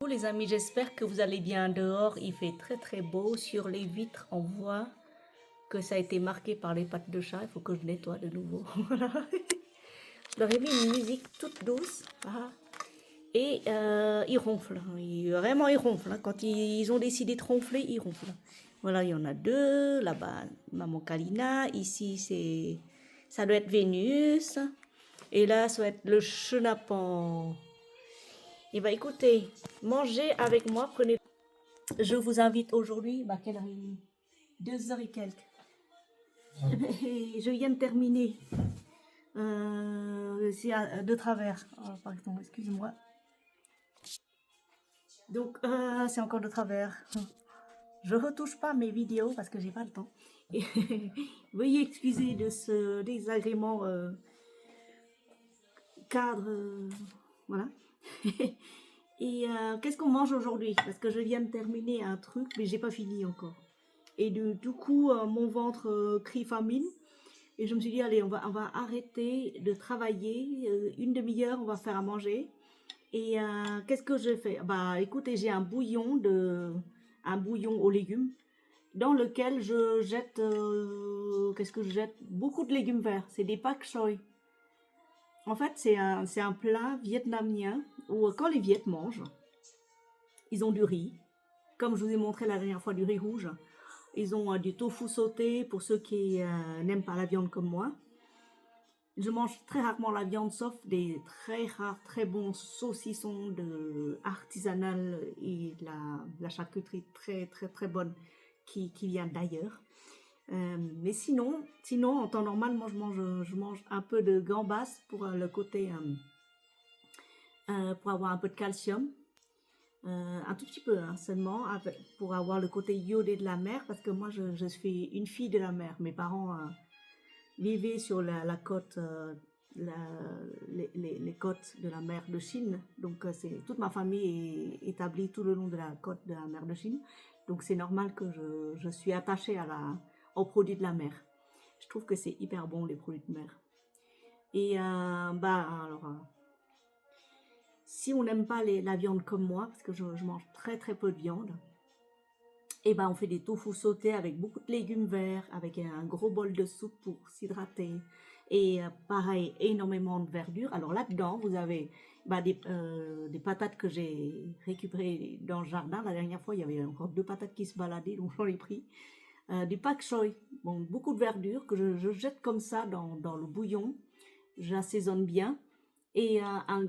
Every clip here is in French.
Bonjour les amis, j'espère que vous allez bien dehors. Il fait très très beau. Sur les vitres, on voit que ça a été marqué par les pattes de chat. Il faut que je nettoie de nouveau. Voilà. Je leur ai mis une musique toute douce. Ah. Et ils ronflent. Vraiment, ils ronflent. Quand ils ont décidé de ronfler, ils ronflent. Voilà, il y en a deux. Là-bas, Maman Kalina. Ici, ça doit être Vénus. Et là, ça doit être le chenapan. Et bah écoutez, mangez avec moi, prenez. Je vous invite aujourd'hui, bah quelle heure il est 2 heures et quelques. Et je viens de terminer. C'est de travers. Oh, pardon, excuse-moi. Donc, c'est encore de travers. Je retouche pas mes vidéos parce que j'ai pas le temps. Et veuillez excuser de ce désagrément cadre. Voilà. Et qu'est-ce qu'on mange aujourd'hui? Parce que je viens de terminer un truc, mais j'ai pas fini encore. Et du coup, mon ventre crie famine. Et je me suis dit, allez, on va arrêter de travailler. Une demi-heure, on va faire à manger. Et qu'est-ce que je fais? Bah, écoutez, j'ai un bouillon aux légumes dans lequel je jette, qu'est-ce que je jette? Beaucoup de légumes verts. C'est des pak choi. En fait, c'est un plat vietnamien où quand les Viet mangent, ils ont du riz. Comme je vous ai montré la dernière fois, du riz rouge. Ils ont du tofu sauté pour ceux qui n'aiment pas la viande comme moi. Je mange très rarement la viande, sauf des très rares, très bons saucissons artisanal et la charcuterie très, très, très bonne qui vient d'ailleurs. Mais sinon, en temps normal, moi je mange un peu de gambas pour le côté, pour avoir un peu de calcium. Un tout petit peu hein, seulement, pour avoir le côté iodé de la mer, parce que moi je suis une fille de la mer. Mes parents vivaient sur la côte, les côtes de la mer de Chine. Donc toute ma famille est établie tout le long de la côte de la mer de Chine. Donc c'est normal que je suis attachée aux produits de la mer. Je trouve que c'est hyper bon les produits de mer. Et bah alors si on n'aime pas la viande comme moi, parce que je mange très très peu de viande, et ben on fait des tofu sautés avec beaucoup de légumes verts, avec un gros bol de soupe pour s'hydrater. Et pareil, énormément de verdure. Alors là-dedans, vous avez des patates que j'ai récupérées dans le jardin. La dernière fois, il y avait encore 2 patates qui se baladaient, donc j'en ai pris. Du pak choi, bon, beaucoup de verdure que je jette comme ça dans le bouillon. J'assaisonne bien et une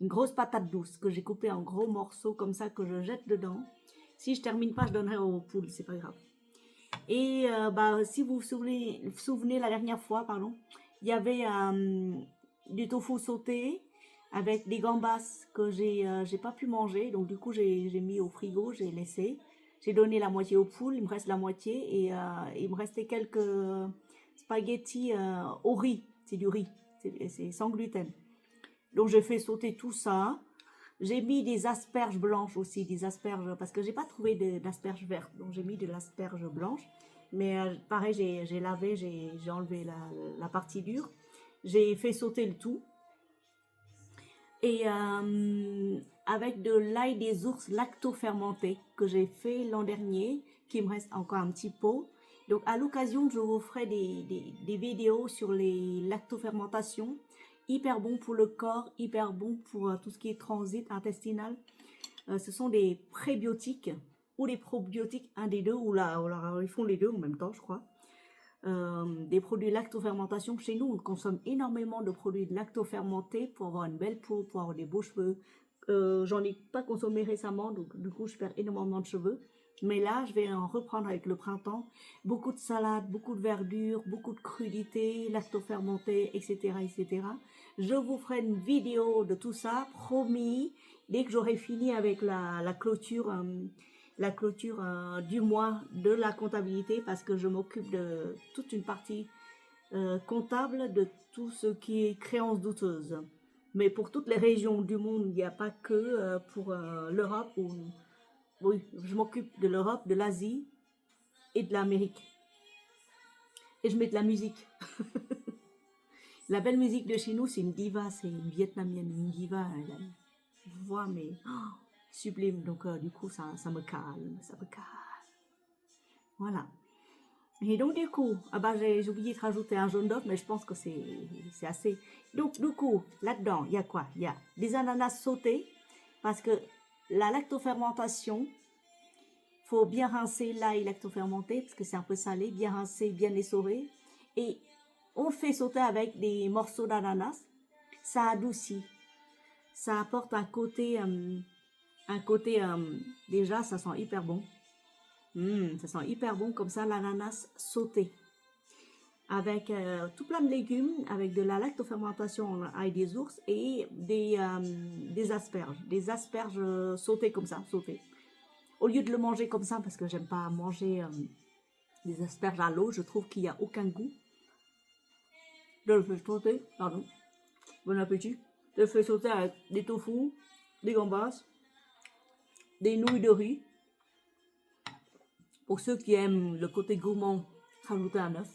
grosse patate douce que j'ai coupée en gros morceaux comme ça que je jette dedans. Si je termine pas, je donnerai aux poules, c'est pas grave. Et bah, si vous vous souvenez la dernière fois, pardon, il y avait du tofu sauté avec des gambas que j'ai pas pu manger, donc du coup j'ai mis au frigo, j'ai laissé. J'ai donné la moitié aux poules, il me reste la moitié et il me restait quelques spaghettis au riz, c'est du riz, c'est sans gluten. Donc j'ai fait sauter tout ça. J'ai mis des asperges blanches aussi, des asperges, parce que j'ai pas trouvé d'asperges vertes, donc j'ai mis de l'asperge blanche. Mais pareil, j'ai lavé, j'ai enlevé la partie dure. J'ai fait sauter le tout. Et avec de l'ail des ours lacto-fermenté que j'ai fait l'an dernier, qui me reste encore un petit pot. Donc à l'occasion, je vous ferai des vidéos sur les lactofermentations. Hyper bon pour le corps, hyper bon pour tout ce qui est transit intestinal. Ce sont des prébiotiques ou des probiotiques, un des deux, ou là, ils font les deux en même temps, je crois. Des produits lactofermentation. Chez nous, on consomme énormément de produits lactofermentés pour avoir une belle peau, pour avoir des beaux cheveux. J'en ai pas consommé récemment, donc du coup, je perds énormément de cheveux. Mais là, je vais en reprendre avec le printemps. Beaucoup de salades, beaucoup de verdure, beaucoup de crudités, lactofermentées, etc., etc. Je vous ferai une vidéo de tout ça, promis, dès que j'aurai fini avec la clôture du mois de la comptabilité parce que je m'occupe de toute une partie comptable de tout ce qui est créances douteuses. Mais pour toutes les régions du monde, il n'y a pas que pour l'Europe. Oui, je m'occupe de l'Europe, de l'Asie et de l'Amérique. Et je mets de la musique. La belle musique de chez nous, c'est une diva, c'est une vietnamienne, une diva. vous vois, mais sublime. Donc, du coup, ça me calme, ça me calme. Voilà. Et donc, du coup, ah bah, j'ai oublié de rajouter un jaune d'œuf, mais je pense que c'est assez. Donc, du coup, là-dedans, il y a quoi? Il y a des ananas sautés, parce que la lactofermentation, faut bien rincer l'ail lactofermenté, parce que c'est un peu salé, bien rincer, bien essorer. Et on le fait sauter avec des morceaux d'ananas. Ça adoucit. Ça apporte un côté, déjà, ça sent hyper bon. Ça sent hyper bon comme ça, l'ananas sauté. Avec tout plein de légumes, avec de la lactofermentation avec des ours et des asperges. Des asperges sautées comme ça, sautées. Au lieu de le manger comme ça, parce que j'aime pas manger des asperges à l'eau, je trouve qu'il n'y a aucun goût. Je le fais sauter, pardon. Bon appétit. Je le fais sauter avec des tofu, des gambas, des nouilles de riz. Pour ceux qui aiment le côté gourmand, rajoutez un œuf.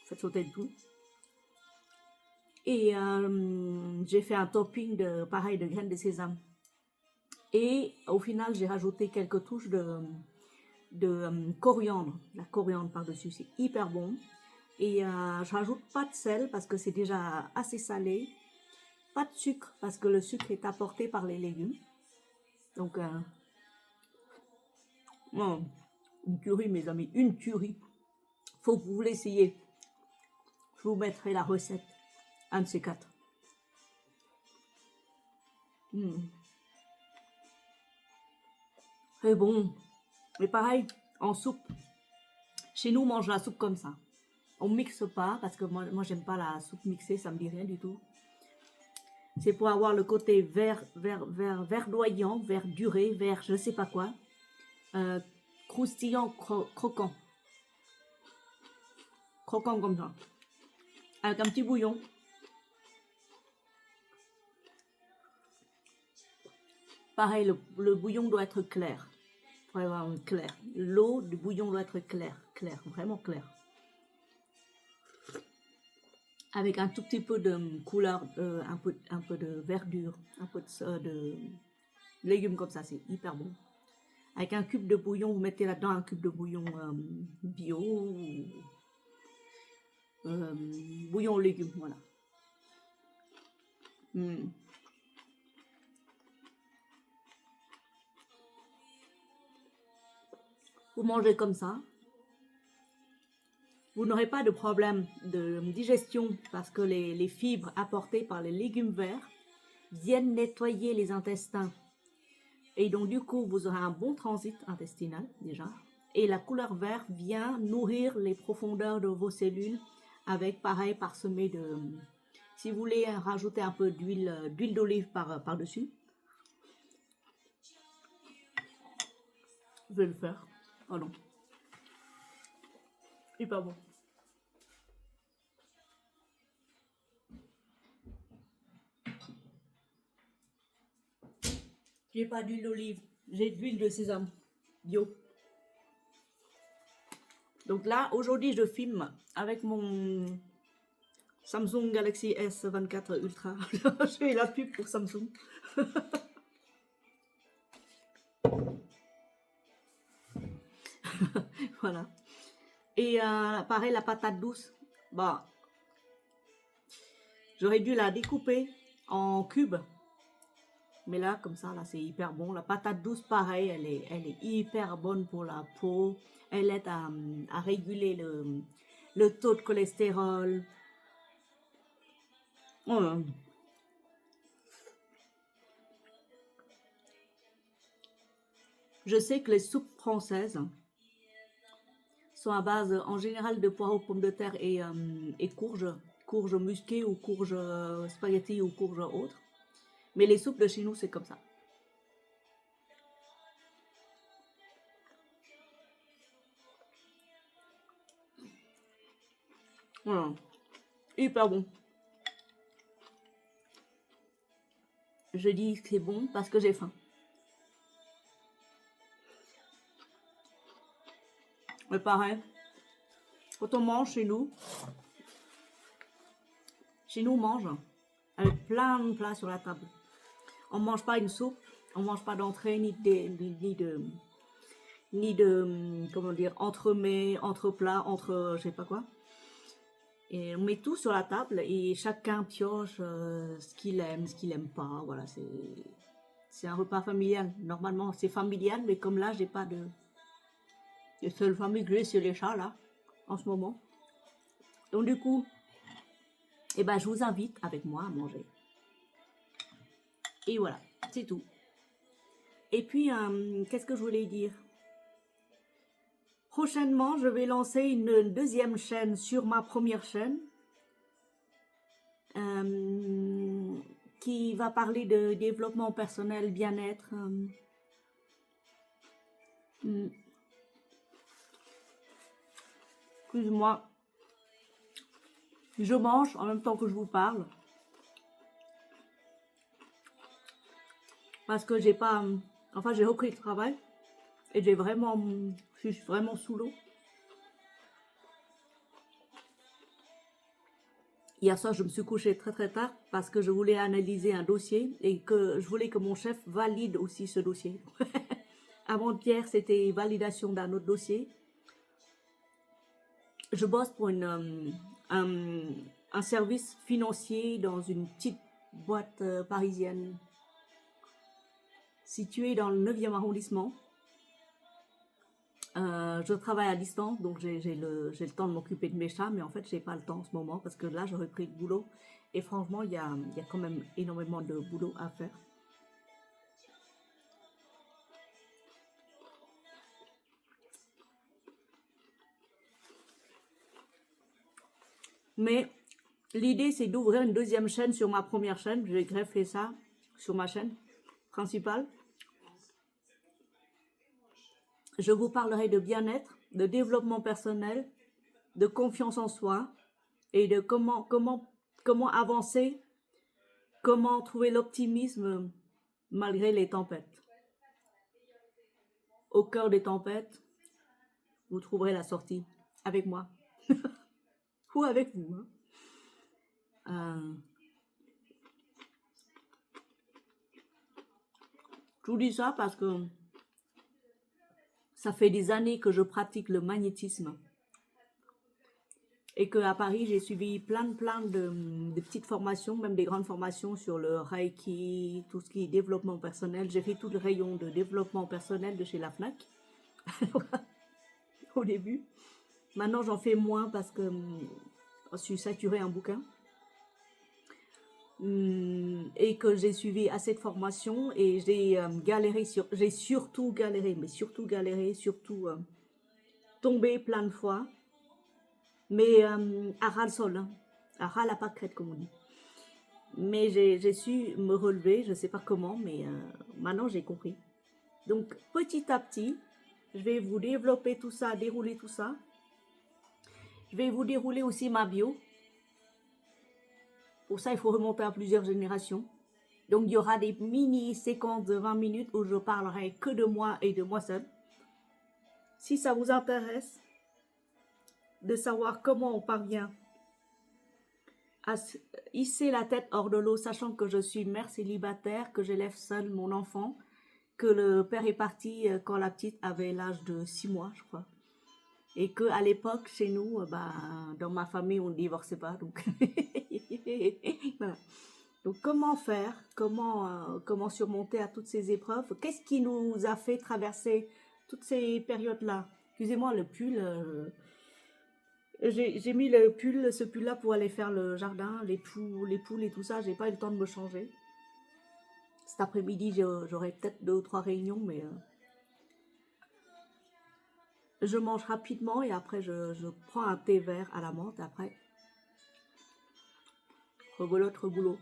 Faites sauter le tout. Et j'ai fait un topping pareil de graines de sésame. Et au final, j'ai rajouté quelques touches de coriandre. La coriandre par-dessus, c'est hyper bon. Et je rajoute pas de sel parce que c'est déjà assez salé. Pas de sucre parce que le sucre est apporté par les légumes. Donc, une tuerie, mes amis, une tuerie. Faut que vous l'essayiez. Je vous mettrai la recette, un de ces quatre. C'est bon. Mais pareil, en soupe. Chez nous, on mange la soupe comme ça. On mixe pas parce que moi j'aime pas la soupe mixée, ça me dit rien du tout. C'est pour avoir le côté verdoyant, verduré, vert je sais pas quoi. Croustillant, croquant. Croquant comme ça. Avec un petit bouillon. Pareil, le bouillon doit être clair. Vraiment clair. L'eau du bouillon doit être claire, vraiment clair. Avec un tout petit peu de couleur, un peu de verdure, un peu de légumes comme ça, c'est hyper bon. Avec un cube de bouillon, vous mettez là-dedans un cube de bouillon bio, bouillon aux légumes, voilà. Vous mangez comme ça. Vous n'aurez pas de problème de digestion parce que les fibres apportées par les légumes verts viennent nettoyer les intestins. Et donc, du coup, vous aurez un bon transit intestinal, déjà. Et la couleur verte vient nourrir les profondeurs de vos cellules avec, pareil, parsemé de... Si vous voulez rajouter un peu d'huile d'olive par-dessus, je vais le faire. Oh non. C'est pas bon. J'ai pas d'huile d'olive, j'ai de l'huile de sésame bio. Donc là, aujourd'hui, je filme avec mon Samsung Galaxy S24 Ultra. Je fais la pub pour Samsung. Voilà. Et pareil, la patate douce, bah, j'aurais dû la découper en cubes. Mais là, comme ça, là, c'est hyper bon. La patate douce, pareil, elle est hyper bonne pour la peau. Elle aide à réguler le taux de cholestérol. Voilà. Je sais que les soupes françaises sont à base en général de poireaux, pommes de terre et courges musquées ou courges spaghetti ou courges autres. Mais les soupes de chez nous, c'est comme ça. Voilà. Hyper bon. Je dis que c'est bon parce que j'ai faim. Mais pareil, quand on mange chez nous on mange avec plein de plats sur la table. On ne mange pas une soupe, on ne mange pas d'entrée, ni de, comment dire, entremets, entre plats, entre je sais pas quoi. Et on met tout sur la table et chacun pioche ce qu'il aime pas. Voilà, c'est un repas familial. Normalement, c'est familial, mais comme là, j'ai pas de... La seule famille que j'ai, c'est les chats, là, en ce moment. Donc du coup, eh ben, je vous invite avec moi à manger. Et voilà, c'est tout. Et puis, qu'est-ce que je voulais dire? Prochainement, je vais lancer une deuxième chaîne sur ma première chaîne qui va parler de développement personnel, bien-être. Excuse-moi, je mange en même temps que je vous parle parce que j'ai pas, enfin j'ai repris le travail et je suis vraiment sous l'eau. Hier soir, je me suis couchée très très tard parce que je voulais analyser un dossier et que je voulais que mon chef valide aussi ce dossier. Avant-hier, c'était validation d'un autre dossier. Je bosse pour un service financier dans une petite boîte parisienne située dans le 9e arrondissement. Je travaille à distance, donc j'ai le temps de m'occuper de mes chats, mais en fait, j'ai pas le temps en ce moment parce que là, j'aurais pris le boulot. Et franchement, il y a quand même énormément de boulot à faire. Mais l'idée, c'est d'ouvrir une deuxième chaîne sur ma première chaîne. Je vais greffer ça sur ma chaîne principale. Je vous parlerai de bien-être, de développement personnel, de confiance en soi et de comment avancer, comment trouver l'optimisme malgré les tempêtes. Au cœur des tempêtes, vous trouverez la sortie avec moi ou avec vous. Je vous dis ça parce que ça fait des années que je pratique le magnétisme et qu'à Paris, j'ai suivi plein de petites formations, même des grandes formations sur le Reiki, tout ce qui est développement personnel. J'ai fait tout le rayon de développement personnel de chez la FNAC au début. Maintenant, j'en fais moins parce que je suis saturée en bouquins. Et que j'ai suivi assez de formations et j'ai surtout galéré, tombé plein de fois, mais à ras le sol, hein, à ras la pâquerette comme on dit. Mais j'ai su me relever, je ne sais pas comment, mais maintenant j'ai compris. Donc petit à petit, je vais vous développer tout ça, dérouler tout ça. Je vais vous dérouler aussi ma bio. Pour ça, il faut remonter à plusieurs générations. Donc, il y aura des mini-séquences de 20 minutes où je parlerai que de moi et de moi seule. Si ça vous intéresse de savoir comment on parvient à hisser la tête hors de l'eau, sachant que je suis mère célibataire, que j'élève seule mon enfant, que le père est parti quand la petite avait l'âge de 6 mois, je crois. Et qu'à l'époque, chez nous, dans ma famille, on ne divorçait pas. Donc, voilà. Donc, comment faire, comment surmonter à toutes ces épreuves? Qu'est-ce qui nous a fait traverser toutes ces périodes-là? Excusez-moi, le pull, j'ai mis ce pull-là pour aller faire le jardin, les poules et tout ça. J'ai pas eu le temps de me changer. Cet après-midi, j'aurai peut-être 2 ou 3 réunions, mais je mange rapidement et après, je prends un thé vert à la menthe. Après, rebelote, reboulot.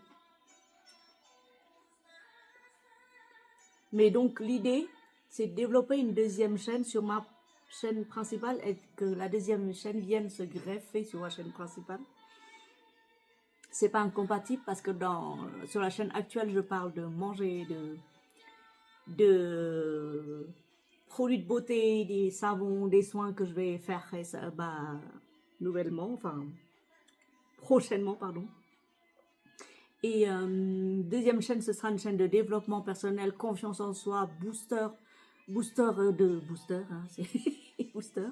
Mais donc, l'idée, c'est de développer une deuxième chaîne sur ma chaîne principale et que la deuxième chaîne vienne se greffer sur ma chaîne principale. C'est pas incompatible parce que sur la chaîne actuelle, je parle de manger, de produits de beauté, des savons, des soins que je vais faire nouvellement, enfin prochainement, pardon. Et deuxième chaîne, ce sera une chaîne de développement personnel, confiance en soi, booster, hein, c'est booster.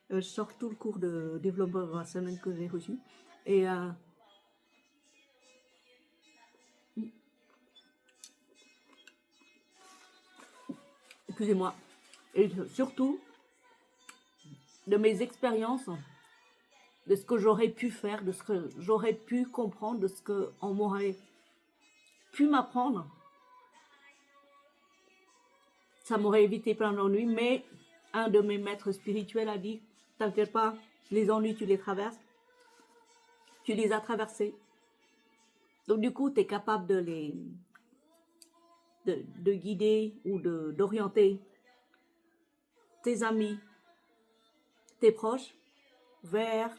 Je sors tout le cours de développement personnel que j'ai reçu. Et excusez-moi. Et surtout, de mes expériences, de ce que j'aurais pu faire, de ce que j'aurais pu comprendre, de ce qu'on m'aurait pu m'apprendre. Ça m'aurait évité plein d'ennuis, mais un de mes maîtres spirituels a dit, t'inquiète pas, les ennuis, tu les traverses, tu les as traversés. Donc du coup, tu es capable de guider ou d'orienter tes amis, tes proches vers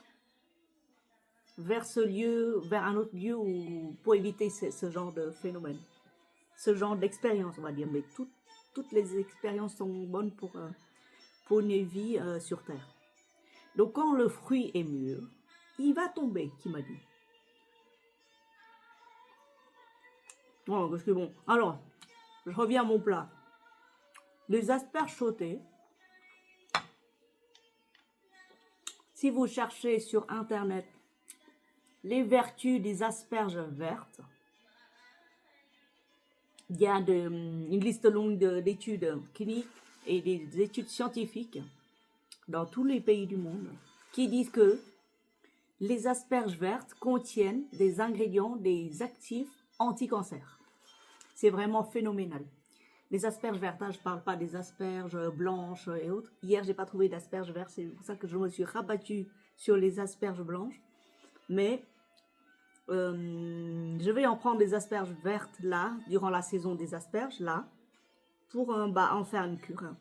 ce lieu, vers un autre lieu pour éviter ce genre de phénomène, ce genre d'expérience, on va dire. Mais toutes les expériences sont bonnes pour une vie sur Terre. Donc quand le fruit est mûr, il va tomber, qui m'a dit. Bon, parce que bon, alors, je reviens à mon plat. Les asperges sautées. Si vous cherchez sur Internet les vertus des asperges vertes, il y a une liste longue d'études cliniques et des études scientifiques dans tous les pays du monde qui disent que les asperges vertes contiennent des ingrédients, des actifs anti-cancer. C'est vraiment phénoménal. Les asperges vertes, je ne parle pas des asperges blanches et autres. Hier, je n'ai pas trouvé d'asperges vertes, c'est pour ça que je me suis rabattue sur les asperges blanches. Mais je vais en prendre des asperges vertes là, durant la saison des asperges là, pour en faire une cure.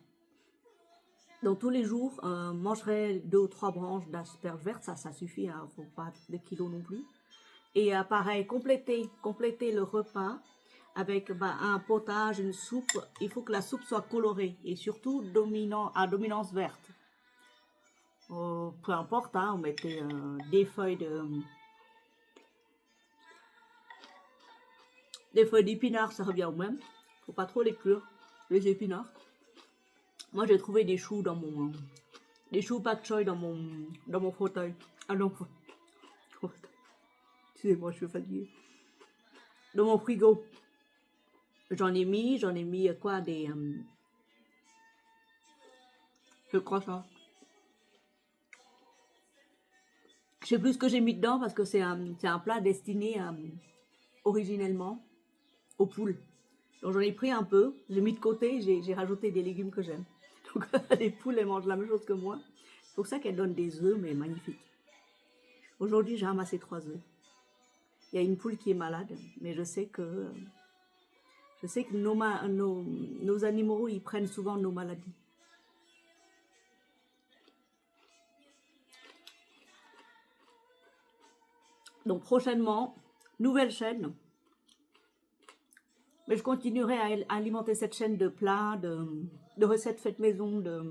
Donc tous les jours, mangerai 2 ou 3 branches d'asperges vertes, ça suffit, hein, faut pas des kilos non plus. Et pareil, compléter le repas avec un potage, une soupe. Il faut que la soupe soit colorée et surtout à dominance verte. Peu importe, hein, on mettait des feuilles d'épinards, ça revient au même. Faut pas trop les cuire, les épinards. Moi, j'ai trouvé des choux des choux pak choy dans mon fauteuil. Ah non, excusez-moi, je suis fatiguée. Dans mon frigo. J'en ai mis quoi, je crois ça. Je sais plus ce que j'ai mis dedans parce que c'est un plat destiné originellement aux poules. Donc j'en ai pris un peu, j'ai mis de côté, j'ai rajouté des légumes que j'aime. Donc les poules, elles mangent la même chose que moi. C'est pour ça qu'elles donnent des œufs, mais magnifiques. Aujourd'hui, j'ai ramassé 3 œufs. Il y a une poule qui est malade, mais je sais que nos animaux, ils prennent souvent nos maladies. Donc prochainement, nouvelle chaîne. Mais je continuerai à alimenter cette chaîne de plats, de recettes faites maison, de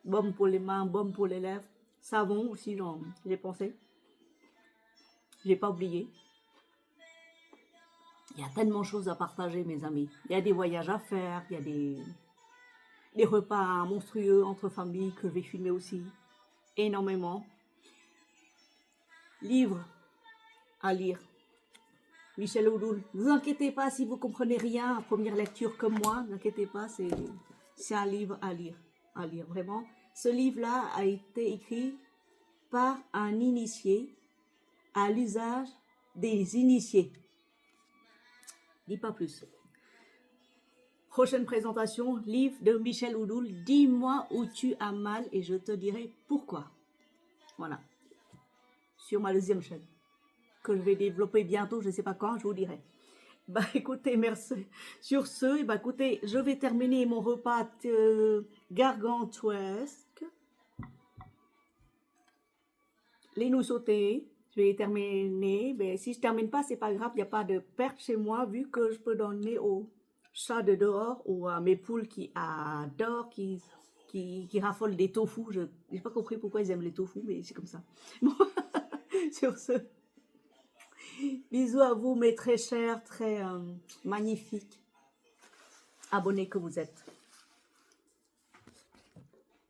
baume pour les mains, baume pour les lèvres, savon aussi, j'ai pensé. J'ai pas oublié. Il y a tellement de choses à partager, mes amis. Il y a des voyages à faire, il y a des repas monstrueux entre familles que je vais filmer aussi. Énormément. Livres à lire. Michel Oudoul, ne vous inquiétez pas si vous comprenez rien à première lecture comme moi, ne vous inquiétez pas, c'est un livre à lire, vraiment. Ce livre-là a été écrit par un initié à l'usage des initiés. Dis pas plus. Prochaine présentation, livre de Michel Oudoul, dis-moi où tu as mal et je te dirai pourquoi. Voilà, sur ma deuxième chaîne, que je vais développer bientôt, je ne sais pas quand, je vous dirai. Bah écoutez, merci. Sur ce, bah écoutez, je vais terminer mon repas gargantuesque. Les nouilles sautées, je vais terminer. Mais si je termine pas, c'est pas grave, il n'y a pas de perte chez moi, vu que je peux donner aux chats de dehors ou à mes poules qui adorent, qui raffolent des tofu. Je n'ai pas compris pourquoi ils aiment les tofu, mais c'est comme ça. Bon, sur ce. Bisous à vous, mes très chers, très magnifiques abonnés que vous êtes.